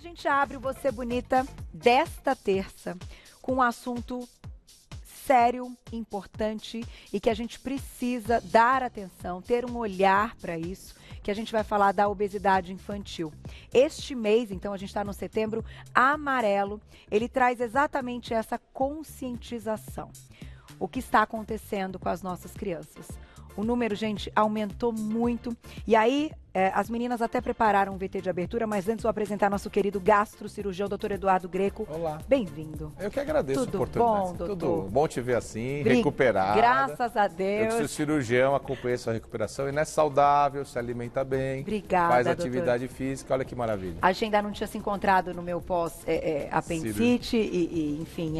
gente abre o Você Bonita desta terça com um assunto sério, importante e que a gente precisa dar atenção, ter um olhar para isso, que a gente vai falar da obesidade infantil. Este mês, então, a gente está no Setembro Amarelo, ele traz exatamente essa conscientização. O que está acontecendo com as nossas crianças? O número, gente, aumentou muito. E aí, as meninas até prepararam um VT de abertura, mas antes vou apresentar nosso querido gastrocirurgião, doutor Eduardo Greco. Olá. Bem-vindo. Eu que agradeço a Tudo oportunidade. bom, doutor? Tudo bom te ver assim, recuperada. Graças a Eu Deus. que sou cirurgião, acompanhei sua recuperação e é saudável, se alimenta bem. Obrigada, faz doutor. atividade física, olha que maravilha. A gente ainda não tinha se encontrado no meu pós-apendicite enfim,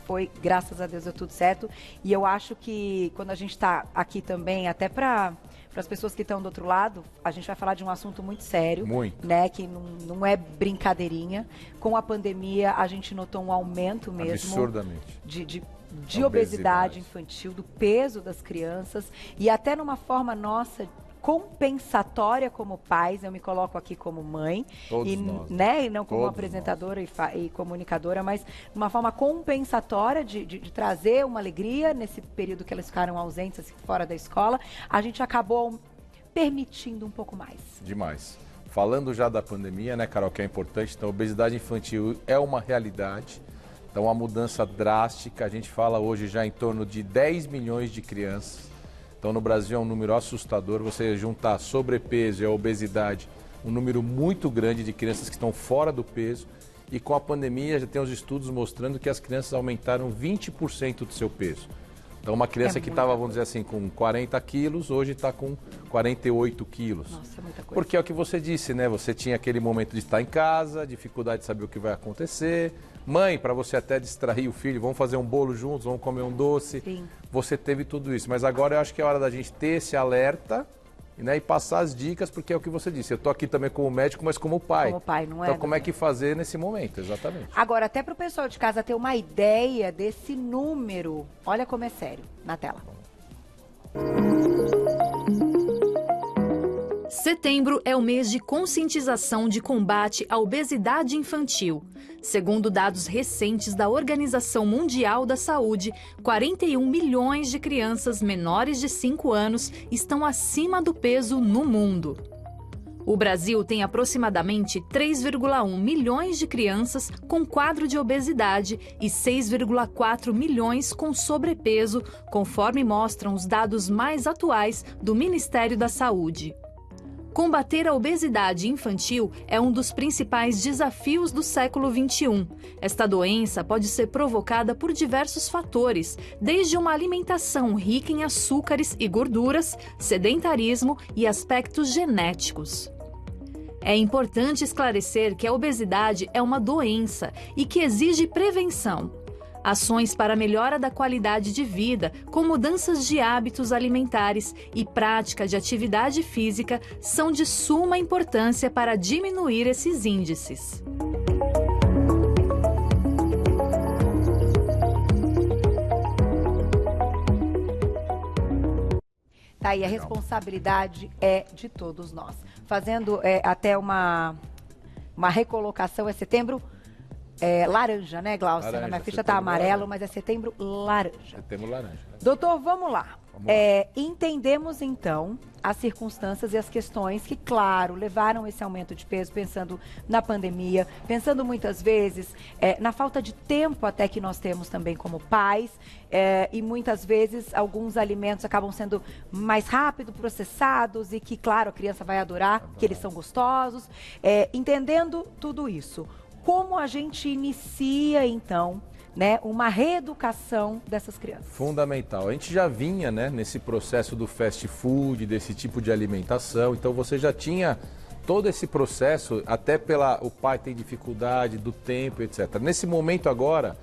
foi, graças a Deus, deu tudo certo. E eu acho que quando a gente está aqui também, até para as pessoas que estão do outro lado, a gente vai falar de um assunto muito sério. Muito. Né, que não é brincadeirinha. Com a pandemia, a gente notou um aumento mesmo. Absurdamente. De obesidade infantil, do peso das crianças. E até numa forma nossa compensatória como pais, eu me coloco aqui como mãe, Todos nós. Né, e não como Todos apresentadora e comunicadora, mas de uma forma compensatória de trazer uma alegria nesse período que elas ficaram ausentes, assim, fora da escola, a gente acabou permitindo um pouco mais. Demais. Falando já da pandemia, né, Carol, que é importante, então a obesidade infantil é uma realidade, então uma mudança drástica, a gente fala hoje já em torno de 10 milhões de crianças. Então, no Brasil é um número assustador, você juntar sobrepeso e a obesidade, um número muito grande de crianças que estão fora do peso. E com a pandemia, já tem os estudos mostrando que as crianças aumentaram 20% do seu peso. Então, uma criança que estava, vamos dizer assim, com 40 quilos, hoje está com 48 quilos. Nossa, muita coisa. Porque é o que você disse, né? Você tinha aquele momento de estar em casa, dificuldade de saber o que vai acontecer. Mãe, para você até distrair o filho, vamos fazer um bolo juntos, vamos comer um doce. Sim. Você teve tudo isso. Mas agora eu acho que é hora da gente ter esse alerta, né, e passar as dicas, porque é o que você disse. Eu estou aqui também como médico, mas como pai. Como pai, não é? Então, como é que fazer nesse momento, exatamente. Agora, até para o pessoal de casa ter uma ideia desse número, olha como é sério, na tela. Setembro é o mês de conscientização de combate à obesidade infantil. Segundo dados recentes da Organização Mundial da Saúde, 41 milhões de crianças menores de 5 anos estão acima do peso no mundo. O Brasil tem aproximadamente 3,1 milhões de crianças com quadro de obesidade e 6,4 milhões com sobrepeso, conforme mostram os dados mais atuais do Ministério da Saúde. Combater a obesidade infantil é um dos principais desafios do século XXI. Esta doença pode ser provocada por diversos fatores, desde uma alimentação rica em açúcares e gorduras, sedentarismo e aspectos genéticos. É importante esclarecer que a obesidade é uma doença e que exige prevenção. Ações para a melhora da qualidade de vida, com mudanças de hábitos alimentares e prática de atividade física, são de suma importância para diminuir esses índices. Tá aí, a responsabilidade é de todos nós. Fazendo até uma recolocação, é setembro laranja, né, Glaucia? Laranja, Na minha ficha tá amarelo, laranja. mas é setembro laranja. Setembro laranja. Doutor, vamos lá. Vamos lá. Entendemos, então, as circunstâncias e as questões que, claro, levaram esse aumento de peso, pensando na pandemia, pensando muitas vezes na falta de tempo até que nós temos também como pais, e muitas vezes alguns alimentos acabam sendo mais rápido processados e que, claro, a criança vai adorar, que eles são gostosos. Entendendo tudo isso, como a gente inicia, então, né, uma reeducação dessas crianças? Fundamental. A gente já vinha, né, nesse processo do fast food, desse tipo de alimentação, então você já tinha todo esse processo, até o pai tem dificuldade do tempo, etc. Nesse momento agora,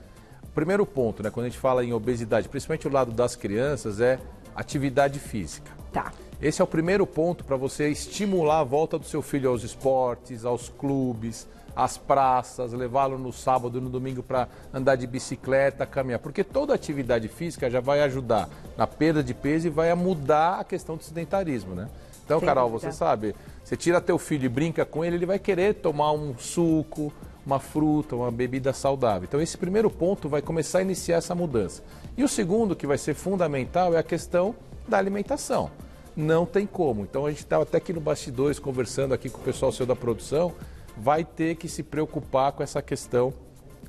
o primeiro ponto, né, quando a gente fala em obesidade, principalmente o lado das crianças, é atividade física. Tá. Esse é o primeiro ponto para você estimular a volta do seu filho aos esportes, aos clubes, às praças, levá-lo no sábado e no domingo para andar de bicicleta, caminhar. Porque toda atividade física já vai ajudar na perda de peso e vai mudar a questão do sedentarismo, né? Então, Então, Sem Carol, dúvida. você sabe, você tira teu filho e brinca com ele, ele vai querer tomar um suco, uma fruta, uma bebida saudável. Então, esse primeiro ponto vai começar a iniciar essa mudança. E o segundo, que vai ser fundamental, é a questão da alimentação. Não tem como. Então, a gente estava até aqui no bastidores, conversando aqui com o pessoal seu da produção, vai ter que se preocupar com essa questão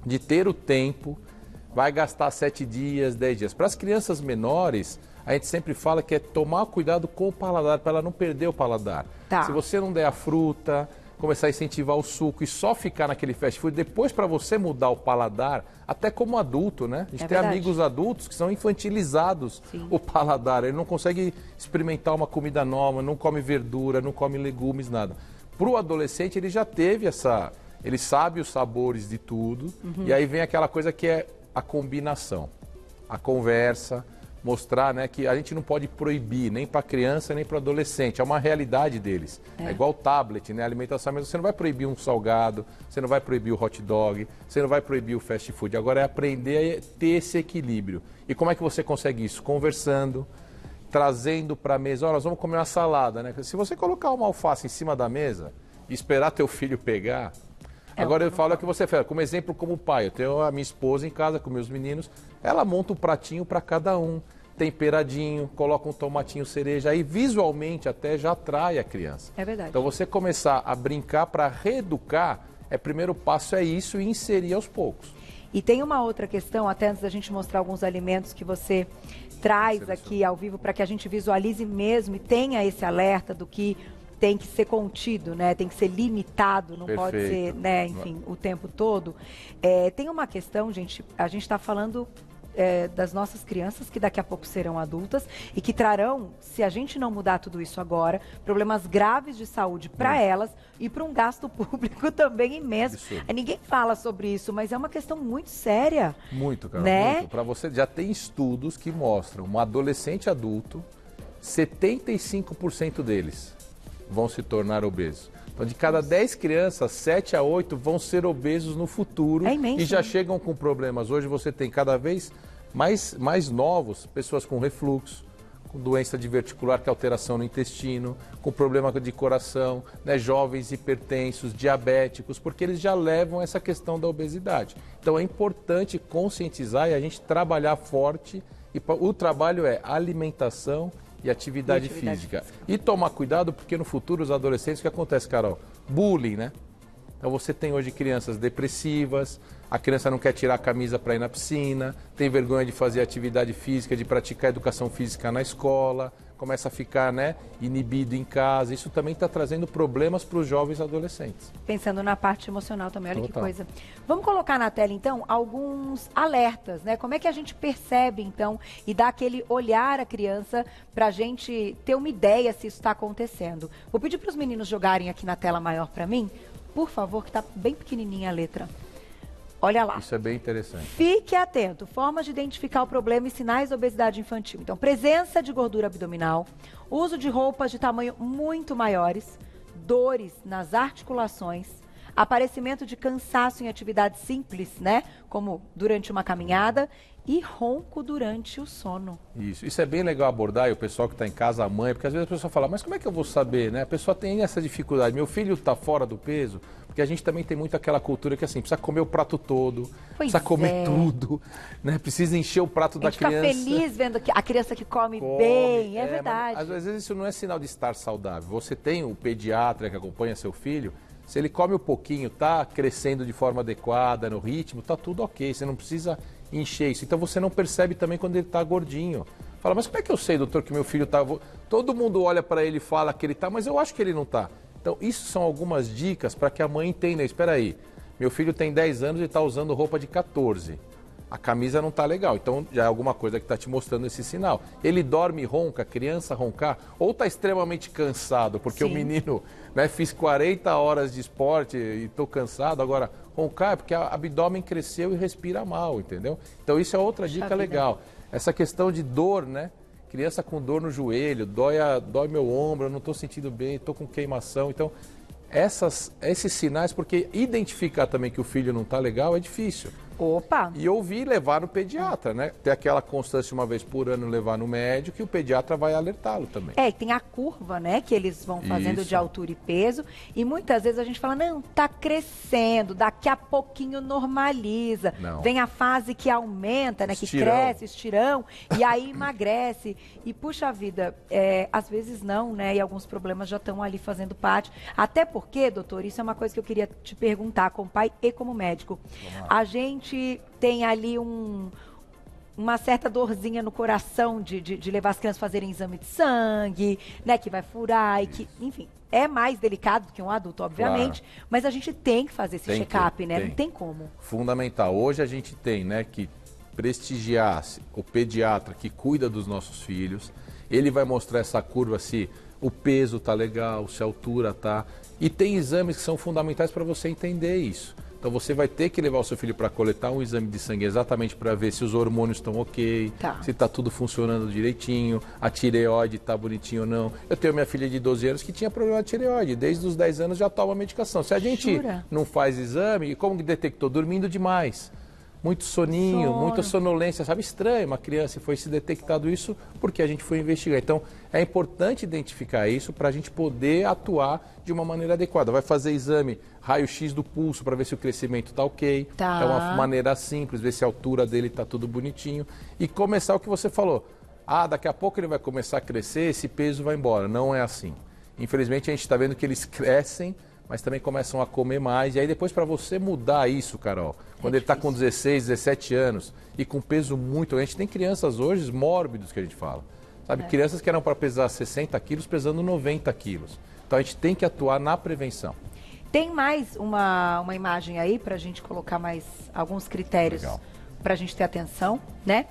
de ter o tempo, vai gastar 7 dias, 10 dias. Para as crianças menores, a gente sempre fala que é tomar cuidado com o paladar, para ela não perder o paladar. Tá. Se você não der a fruta, começar a incentivar o suco e só ficar naquele fast food, depois para você mudar o paladar, até como adulto, né? A gente tem verdade. amigos adultos que são infantilizados o paladar, ele não consegue experimentar uma comida nova, não come verdura, não come legumes, nada. Para o adolescente ele já teve ele sabe os sabores de tudo, e aí vem aquela coisa que é a combinação, a conversa, mostrar, né, que a gente não pode proibir nem para criança nem para adolescente, é uma realidade deles. É igual o tablet, né, a alimentação, mas você não vai proibir um salgado, você não vai proibir o hot dog, você não vai proibir o fast food. Agora é aprender a ter esse equilíbrio. E como é que você consegue isso? Conversando, trazendo para a mesa. Olha, nós vamos comer uma salada, né? Se você colocar uma alface em cima da mesa e esperar teu filho pegar... Agora eu falo que você fala, como exemplo, como pai, eu tenho a minha esposa em casa com meus meninos, ela monta um pratinho para cada um, temperadinho, coloca um tomatinho cereja, aí visualmente até já atrai a criança. É verdade. Então você começar a brincar para reeducar, primeiro passo é isso e inserir aos poucos. E tem uma outra questão, até antes da gente mostrar alguns alimentos que você traz aqui ao vivo para que a gente visualize mesmo e tenha esse alerta do que tem que ser contido, né? Tem que ser limitado, não pode ser, né, enfim, o tempo todo. Tem uma questão, gente, a gente está falando das nossas crianças que daqui a pouco serão adultas e que trarão, se a gente não mudar tudo isso agora, problemas graves de saúde para elas e para um gasto público também imenso. Ninguém fala sobre isso, mas é uma questão muito séria. Muito, cara, né? muito. Para você, já tem estudos que mostram, um adolescente adulto, 75% deles vão se tornar obesos. Então, de cada 10 crianças, 7 a 8 vão ser obesos no futuro. É imenso, e já né? chegam com problemas. Hoje você tem cada vez mais novos, pessoas com refluxo, com doença diverticular, que é alteração no intestino, com problema de coração, né, jovens hipertensos, diabéticos, porque eles já levam essa questão da obesidade. Então é importante conscientizar e a gente trabalhar forte. E o trabalho é alimentação e atividade física. E tomar cuidado, porque no futuro os adolescentes, o que acontece, Carol? Bullying, né? Então você tem hoje crianças depressivas, a criança não quer tirar a camisa para ir na piscina, tem vergonha de fazer atividade física, de praticar educação física na escola, começa a ficar, né, inibido em casa. Isso também está trazendo problemas para os jovens adolescentes. Pensando na parte emocional também, olha Total. que coisa. Vamos colocar na tela, então, alguns alertas, né? Como é que a gente percebe, então, e dá aquele olhar à criança para a gente ter uma ideia se isso está acontecendo. Vou pedir para os meninos jogarem aqui na tela maior para mim, por favor, que está bem pequenininha a letra. Olha lá. Isso é bem interessante. Fique atento. Formas de identificar o problema e sinais de obesidade infantil. Então, presença de gordura abdominal, uso de roupas de tamanho muito maiores, dores nas articulações, aparecimento de cansaço em atividades simples, né? Como durante uma caminhada e ronco durante o sono. Isso é bem legal abordar, e o pessoal que está em casa, a mãe, porque às vezes a pessoa fala, mas como é que eu vou saber, né? A pessoa tem essa dificuldade, meu filho está fora do peso, porque a gente também tem muito aquela cultura que assim, precisa comer o prato todo, precisa comer tudo, né? Precisa encher o prato da criança. A gente fica feliz vendo a criança que come bem, é verdade. Às vezes isso não é sinal de estar saudável. Você tem o pediatra que acompanha seu filho, se ele come um pouquinho, está crescendo de forma adequada, no ritmo, está tudo ok, você não precisa encher isso. Então você não percebe também quando ele está gordinho. Fala, mas como é que eu sei, doutor, que meu filho está... Todo mundo olha para ele e fala que ele está, mas eu acho que ele não está. Então isso são algumas dicas para que a mãe entenda. Espera aí, meu filho tem 10 anos e está usando roupa de 14. A camisa não está legal, então já é alguma coisa que está te mostrando esse sinal. Ele dorme e ronca, a criança roncar, ou está extremamente cansado, porque o menino, né, fiz 40 horas de esporte e estou cansado, agora roncar é porque o abdômen cresceu e respira mal, entendeu? Então isso é outra dica legal. Essa questão de dor, né? Criança com dor no joelho, dói meu ombro, eu não estou sentindo bem, estou com queimação, então... Esses sinais, porque identificar também que o filho não está legal é difícil. Opa! E ouvir levar no pediatra, né? Ter aquela constância uma vez por ano, levar no médico, e o pediatra vai alertá-lo também. E tem a curva, né, que eles vão fazendo de altura e peso, e muitas vezes a gente fala, não, tá crescendo, daqui a pouquinho normaliza. Não. Vem a fase que aumenta, né, que cresce, estirão, e aí emagrece. E puxa vida, às vezes não, né, e alguns problemas já estão ali fazendo parte. Até porque, doutor, isso é uma coisa que eu queria te perguntar, como pai e como médico. A gente tem ali uma certa dorzinha no coração de levar as crianças a fazerem exame de sangue, né, que vai furar e que, enfim, é mais delicado do que um adulto, obviamente, claro. Mas a gente tem que fazer esse check-up, né? Não tem como. Fundamental. Hoje a gente tem, né, que prestigiar o pediatra que cuida dos nossos filhos. Ele vai mostrar essa curva se o peso tá legal, se a altura tá. E tem exames que são fundamentais para você entender isso. Então você vai ter que levar o seu filho para coletar um exame de sangue exatamente para ver se os hormônios estão ok, se está tudo funcionando direitinho, a tireoide está bonitinho ou não. Eu tenho minha filha de 12 anos que tinha problema de tireoide, desde os 10 anos já toma medicação. Se a gente não faz exame, como que detectou? Dormindo demais. Muito soninho, muita sonolência, sabe? Estranho uma criança, e foi se detectado isso porque a gente foi investigar. Então, é importante identificar isso para a gente poder atuar de uma maneira adequada. Vai fazer exame, raio-x do pulso para ver se o crescimento está ok. É uma maneira simples, ver se a altura dele está tudo bonitinho. E começar o que você falou. Daqui a pouco ele vai começar a crescer, esse peso vai embora. Não é assim. Infelizmente, a gente está vendo que eles crescem, mas também começam a comer mais. E aí depois para você mudar isso, Carol, quando ele está com 16, 17 anos e com peso muito... A gente tem crianças hoje mórbidos que a gente fala. Sabe, crianças que eram para pesar 60 quilos pesando 90 quilos. Então a gente tem que atuar na prevenção. Tem mais uma imagem aí para a gente colocar mais alguns critérios para a gente ter atenção, né?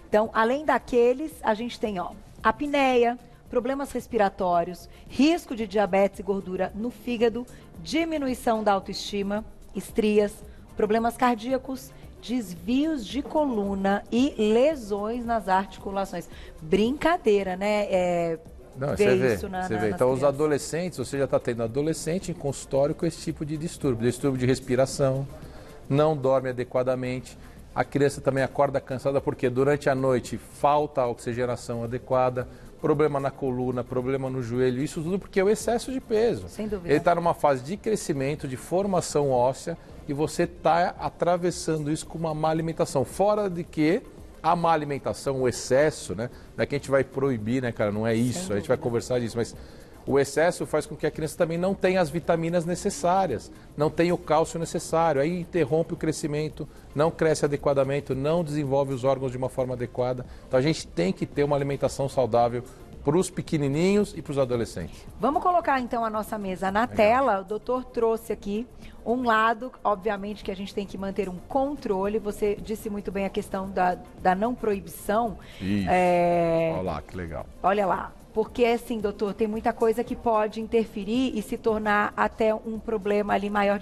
Então, além daqueles, a gente tem apneia, problemas respiratórios, risco de diabetes e gordura no fígado, diminuição da autoestima, estrias, problemas cardíacos, desvios de coluna e lesões nas articulações. Brincadeira, né? Não, você vê. Então, os adolescentes, você já está tendo adolescente em consultório com esse tipo de distúrbio de respiração, não dorme adequadamente. A criança também acorda cansada porque durante a noite falta a oxigenação adequada, problema na coluna, problema no joelho, isso tudo porque é o excesso de peso. Sem dúvida. Ele está numa fase de crescimento, de formação óssea, e você está atravessando isso com uma má alimentação. Fora de que a má alimentação, o excesso, né? Não é que a gente vai proibir, né, cara? Não é isso, a gente vai conversar disso, mas o excesso faz com que a criança também não tenha as vitaminas necessárias, não tenha o cálcio necessário, aí interrompe o crescimento, não cresce adequadamente, não desenvolve os órgãos de uma forma adequada. Então a gente tem que ter uma alimentação saudável para os pequenininhos e para os adolescentes. Vamos colocar então a nossa mesa na tela. O doutor trouxe aqui um lado, obviamente que a gente tem que manter um controle. Você disse muito bem a questão da não proibição. Isso. Olha lá, que legal. Olha lá. Porque, assim, doutor, tem muita coisa que pode interferir e se tornar até um problema ali maior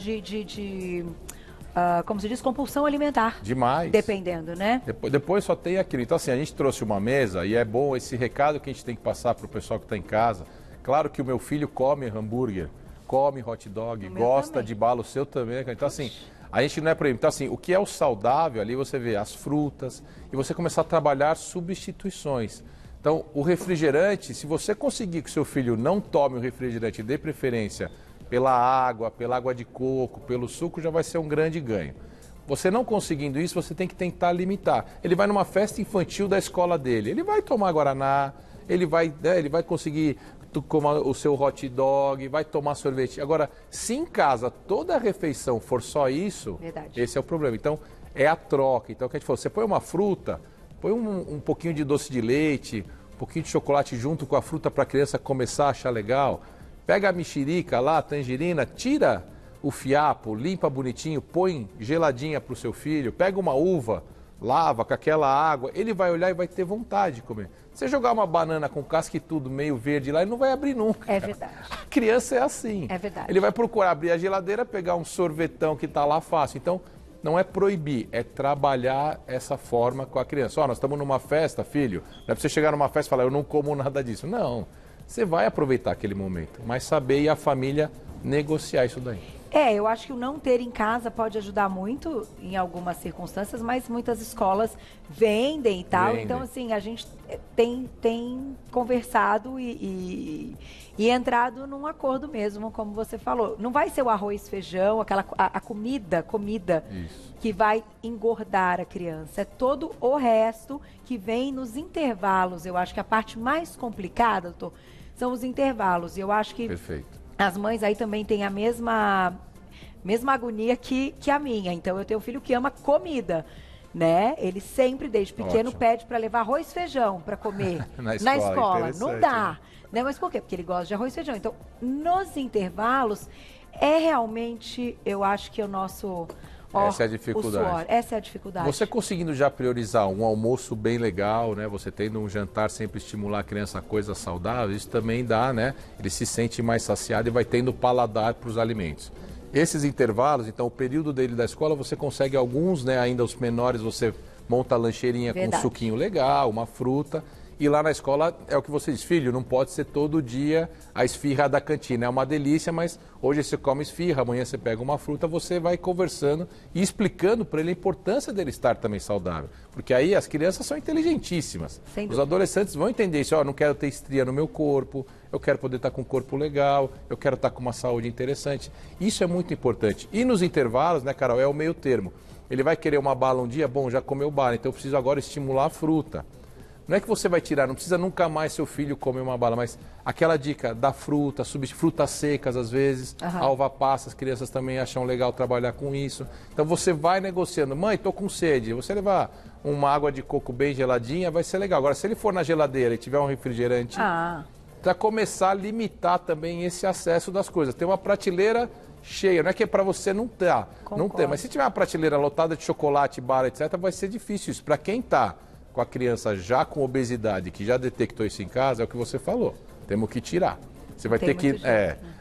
como se diz, compulsão alimentar. Demais. Dependendo, né? Depois só tem aquilo. Então, assim, a gente trouxe uma mesa e é bom esse recado que a gente tem que passar para o pessoal que está em casa. Claro que o meu filho come hambúrguer, come hot dog, gosta de bala, o seu também. Então, assim, a gente não é proibido. Então, assim, o que é o saudável ali, você vê as frutas e você começar a trabalhar substituições. Então, o refrigerante, se você conseguir que seu filho não tome o refrigerante, dê preferência pela água de coco, pelo suco, já vai ser um grande ganho. Você não conseguindo isso, você tem que tentar limitar. Ele vai numa festa infantil da escola dele, ele vai tomar guaraná, ele vai conseguir comer o seu hot dog, vai tomar sorvete. Agora, se em casa toda a refeição for só isso, esse é o problema. Então, é a troca. Então, o que a gente falou, você põe uma fruta, põe um pouquinho de doce de leite, um pouquinho de chocolate junto com a fruta para a criança começar a achar legal. Pega a mexerica lá, a tangerina, tira o fiapo, limpa bonitinho, põe geladinha para o seu filho. Pega uma uva, lava com aquela água, ele vai olhar e vai ter vontade de comer. Você jogar uma banana com casca e tudo meio verde lá, ele não vai abrir nunca. É verdade. A criança é assim. É verdade. Ele vai procurar abrir a geladeira, pegar um sorvetão que está lá fácil. Então, não é proibir, é trabalhar essa forma com a criança. Nós estamos numa festa, filho, não é para você chegar numa festa e falar, eu não como nada disso. Não, você vai aproveitar aquele momento, mas saber e a família negociar isso daí. Eu acho que o não ter em casa pode ajudar muito em algumas circunstâncias, mas muitas escolas vendem e tal. Então, assim, a gente tem conversado e entrado num acordo mesmo, como você falou. Não vai ser o arroz, feijão, a comida Isso. que vai engordar a criança. É todo o resto que vem nos intervalos. Eu acho que a parte mais complicada, doutor, são os intervalos. E eu acho que Perfeito. as mães aí também têm a mesma agonia que a minha. Então, eu tenho um filho que ama comida, né? Ele sempre, desde pequeno, pede para levar arroz e feijão para comer na escola. Não dá. Né? Mas por quê? Porque ele gosta de arroz e feijão. Então, nos intervalos, é realmente, eu acho que o nosso... Essa é a dificuldade. Essa é a dificuldade. Você conseguindo já priorizar um almoço bem legal, né? Você tendo um jantar sempre estimular a criança a coisas saudáveis, isso também dá, né? Ele se sente mais saciado e vai tendo paladar para os alimentos. Esses intervalos, então o período dele da escola, você consegue alguns, né? Ainda os menores, você monta a lancheirinha com um suquinho legal, uma fruta. E lá na escola é o que você diz, filho, não pode ser todo dia a esfirra da cantina. É uma delícia, mas hoje você come esfirra, amanhã você pega uma fruta, você vai conversando e explicando para ele a importância dele estar também saudável. Porque aí as crianças são inteligentíssimas. Os adolescentes vão entender isso, não quero ter estria no meu corpo, eu quero poder estar com um corpo legal, eu quero estar com uma saúde interessante. Isso é muito importante. E nos intervalos, né, Carol, é o meio termo. Ele vai querer uma bala um dia, bom, já comeu bala, então eu preciso agora estimular a fruta. Não é que você vai tirar, não precisa nunca mais seu filho comer uma bala, mas aquela dica da fruta, frutas secas às vezes, alva passa, as crianças também acham legal trabalhar com isso. Então você vai negociando, mãe, tô com sede, você levar uma água de coco bem geladinha, vai ser legal. Agora, se ele for na geladeira e tiver um refrigerante, para começar a limitar também esse acesso das coisas. Tem uma prateleira cheia, não é que é para você não ter, mas se tiver uma prateleira lotada de chocolate, bala, etc., vai ser difícil isso. Para quem está com a criança já com obesidade, que já detectou isso em casa, é o que você falou. Temos que tirar. Você vai ter que...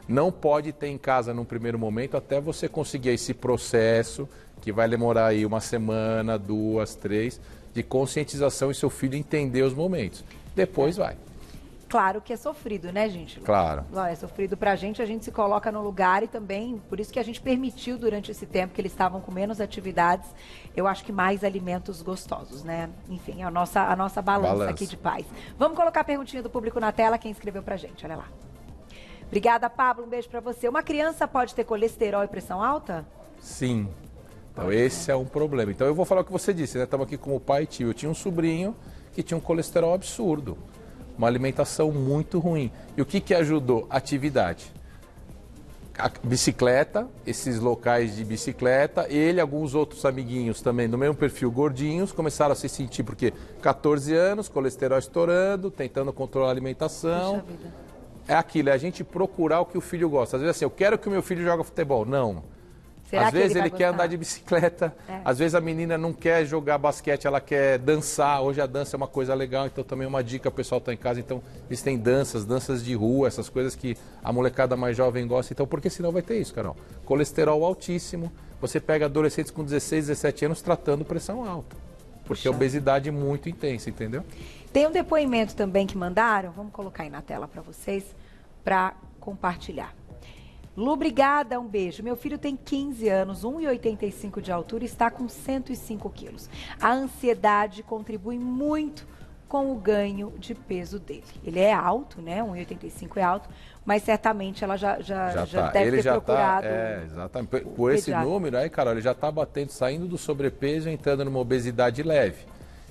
não pode ter em casa num primeiro momento até você conseguir esse processo, que vai demorar aí 1 semana, 2, 3, de conscientização e seu filho entender os momentos. Depois vai. Claro que é sofrido, né, gente? Claro. É sofrido pra gente, a gente se coloca no lugar e também, por isso que a gente permitiu durante esse tempo que eles estavam com menos atividades, eu acho que mais alimentos gostosos, né? Enfim, é a nossa balança aqui de paz. Vamos colocar a perguntinha do público na tela, quem escreveu pra gente, olha lá. Obrigada, Pablo, um beijo pra você. Uma criança pode ter colesterol e pressão alta? Sim. Então esse é um problema. Então eu vou falar o que você disse, né? Estamos aqui com o pai e tio. Eu tinha um sobrinho que tinha um colesterol absurdo. Uma alimentação muito ruim. E o que ajudou? Atividade. A bicicleta, esses locais de bicicleta, ele e alguns outros amiguinhos também do mesmo perfil, gordinhos, começaram a se sentir, porque 14 anos, colesterol estourando, tentando controlar a alimentação. Puxa vida. É aquilo, é a gente procurar o que o filho gosta. Às vezes assim, eu quero que o meu filho jogue futebol. Não. Às vezes ele quer andar de bicicleta, às vezes a menina não quer jogar basquete, ela quer dançar. Hoje a dança é uma coisa legal, então também uma dica, o pessoal está em casa, então eles têm danças de rua, essas coisas que a molecada mais jovem gosta. Então, porque senão vai ter isso, Carol. Colesterol altíssimo, você pega adolescentes com 16, 17 anos tratando pressão alta. Porque a obesidade é muito intensa, entendeu? Tem um depoimento também que mandaram, vamos colocar aí na tela para vocês, para compartilhar. Lu, obrigada, um beijo. Meu filho tem 15 anos, 1,85 de altura e está com 105 quilos. A ansiedade contribui muito com o ganho de peso dele. Ele é alto, né? 1,85 é alto, mas certamente ela já deve ele ter já procurado. Exatamente. Por esse número aí, Carol, ele já está batendo, saindo do sobrepeso e entrando numa obesidade leve.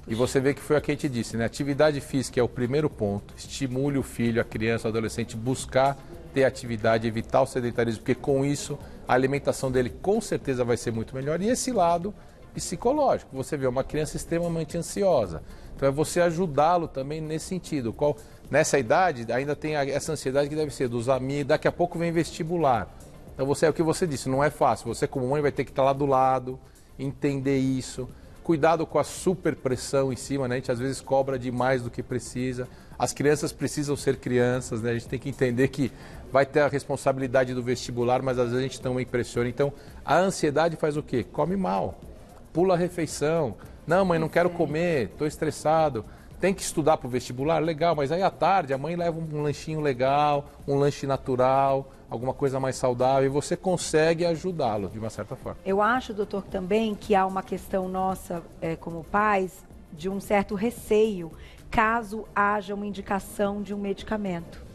E você vê que foi o que a gente disse, né? Atividade física é o primeiro ponto. Estimule o filho, a criança, o adolescente, buscar ter atividade, evitar o sedentarismo, porque com isso a alimentação dele com certeza vai ser muito melhor. E esse lado psicológico, você vê uma criança extremamente ansiosa. Então é você ajudá-lo também nesse sentido. Nessa idade ainda tem essa ansiedade que deve ser dos amigos, daqui a pouco vem vestibular. Então é o que você disse, não é fácil. Você como mãe vai ter que estar lá do lado, entender isso. Cuidado com a superpressão em cima, né? A gente às vezes cobra demais do que precisa. As crianças precisam ser crianças, né? A gente tem que entender que vai ter a responsabilidade do vestibular, mas às vezes a gente também pressiona. Então, a ansiedade faz o quê? Come mal, pula a refeição. Não, mãe, não quero comer, estou estressado. Tem que estudar para o vestibular? Legal, mas aí à tarde a mãe leva um lanchinho legal, um lanche natural, alguma coisa mais saudável, e você consegue ajudá-lo de uma certa forma. Eu acho, doutor, também que há uma questão nossa, como pais, de um certo receio, caso haja uma indicação de um medicamento.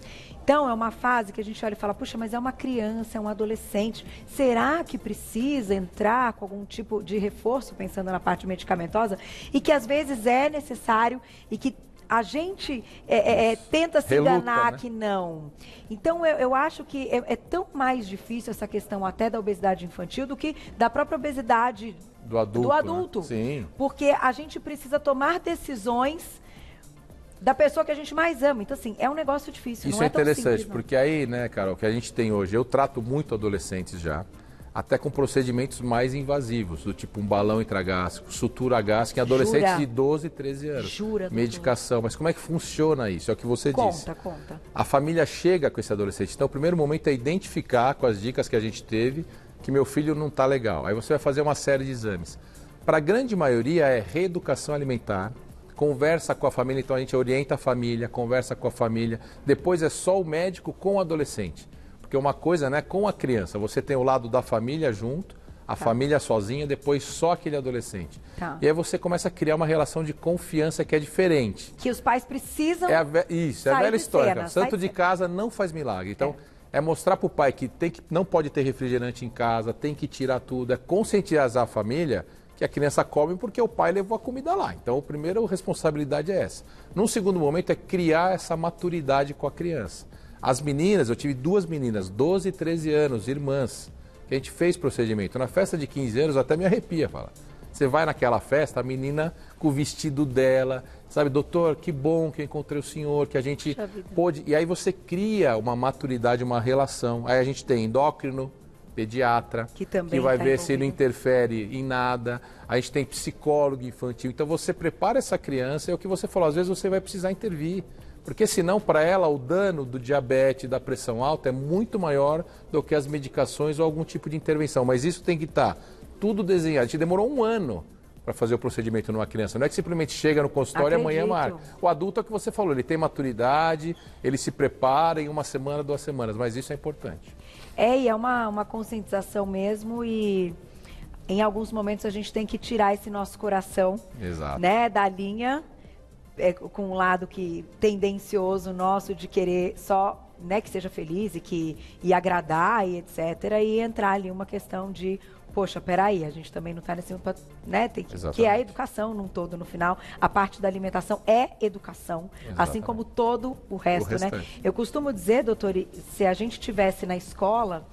Então, é uma fase que a gente olha e fala, puxa, mas é uma criança, é um adolescente, será que precisa entrar com algum tipo de reforço, pensando na parte medicamentosa, e que às vezes é necessário e que a gente tenta se enganar, né? Que não. Então, eu acho que é tão mais difícil essa questão até da obesidade infantil do que da própria obesidade do adulto. Né? Sim. Porque a gente precisa tomar decisões da pessoa que a gente mais ama. Então, assim, é um negócio difícil. Isso não é interessante, tão simples, porque aí, né, Carol, o que a gente tem hoje, eu trato muito adolescentes já, até com procedimentos mais invasivos, do tipo um balão intragástrico, sutura gástrica, em adolescentes de 12, 13 anos. Jura, medicação. Mas como é que funciona isso? É o que você disse. Conta. A família chega com esse adolescente. Então, o primeiro momento é identificar, com as dicas que a gente teve, que meu filho não está legal. Aí você vai fazer uma série de exames. Para a grande maioria é reeducação alimentar, conversa com a família, então a gente orienta a família, conversa com a família. Depois é só o médico com o adolescente. Porque uma coisa, né, com a criança, você tem o lado da família junto, a família sozinha, depois só aquele adolescente. E aí você começa a criar uma relação de confiança que é diferente. Que os pais precisam Isso, é a velha história. Santo de casa não faz milagre. Então, é mostrar para o pai que não pode ter refrigerante em casa, tem que tirar tudo, é conscientizar a família que a criança come porque o pai levou a comida lá. Então, a primeira responsabilidade é essa. Num segundo momento, é criar essa maturidade com a criança. As meninas, eu tive 2 meninas, 12 e 13 anos, irmãs, que a gente fez procedimento. Na festa de 15 anos, até me arrepia falar. Você vai naquela festa, a menina com o vestido dela, sabe, doutor, que bom que eu encontrei o senhor, que a gente pôde... E aí você cria uma maturidade, uma relação. Aí a gente tem endócrino, pediatra, que vai ver se não interfere em nada. A gente tem psicólogo infantil. Então você prepara essa criança, é o que você falou, às vezes você vai precisar intervir. Porque senão, para ela, o dano do diabetes, da pressão alta é muito maior do que as medicações ou algum tipo de intervenção. Mas isso tem que estar tudo desenhado. A gente demorou 1 ano para fazer o procedimento numa criança. Não é que simplesmente chega no consultório e amanhã marca. O adulto é o que você falou, ele tem maturidade, ele se prepara em 1 semana, 2 semanas, mas isso é importante. E é uma conscientização mesmo, e em alguns momentos a gente tem que tirar esse nosso coração, né, da linha, com um lado que tendencioso nosso de querer só, né, que seja feliz e agradar e etc. E entrar ali uma questão de, poxa, peraí, a gente também não está nesse... Né, que é a educação num todo, no final. A parte da alimentação é educação, assim como todo o resto, né? Eu costumo dizer, doutor, se a gente tivesse na escola,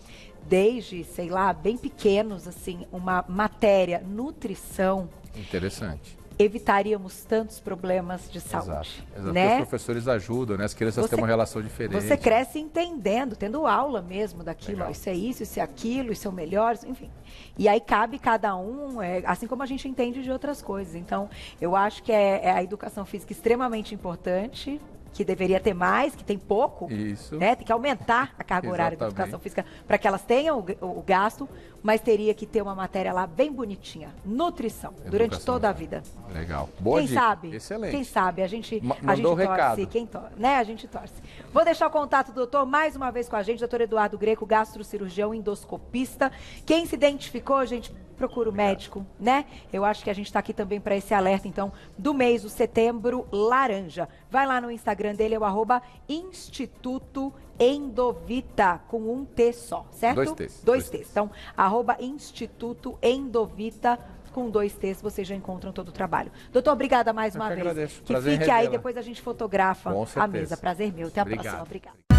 desde, sei lá, bem pequenos, assim, uma matéria nutrição... Interessante. Evitaríamos tantos problemas de saúde. Exato. Né? Porque os professores ajudam, né? As crianças têm uma relação diferente. Você cresce entendendo, tendo aula mesmo daquilo. Ó, isso é isso, isso é aquilo, isso é o melhor, enfim. E aí cabe cada um, assim como a gente entende de outras coisas. Então, eu acho que é a educação física extremamente importante, que deveria ter mais, que tem pouco. Isso. Né? Tem que aumentar a carga horária da educação física para que elas tenham o gasto, mas teria que ter uma matéria lá bem bonitinha. Nutrição, durante toda a vida. Legal. Boa dica. Sabe? Excelente. Quem sabe? A gente Mandou o recado. Né? A gente torce. Vou deixar o contato do doutor mais uma vez com a gente, doutor Eduardo Greco, gastrocirurgião, endoscopista. Quem se identificou, gente, procura o médico, né? Eu acho que a gente está aqui também para esse alerta, então, do mês, o Setembro Laranja. Vai lá no Instagram dele, é o @Instituto Endovita, com um T só, certo? 2 T's. 2 T's. Então, @Instituto Endovita, com 2 T's, vocês já encontram todo o trabalho. Doutor, obrigada mais uma vez. Agradeço. Que fique aí, depois a gente fotografa a mesa. Prazer meu. Até a próxima. Obrigada.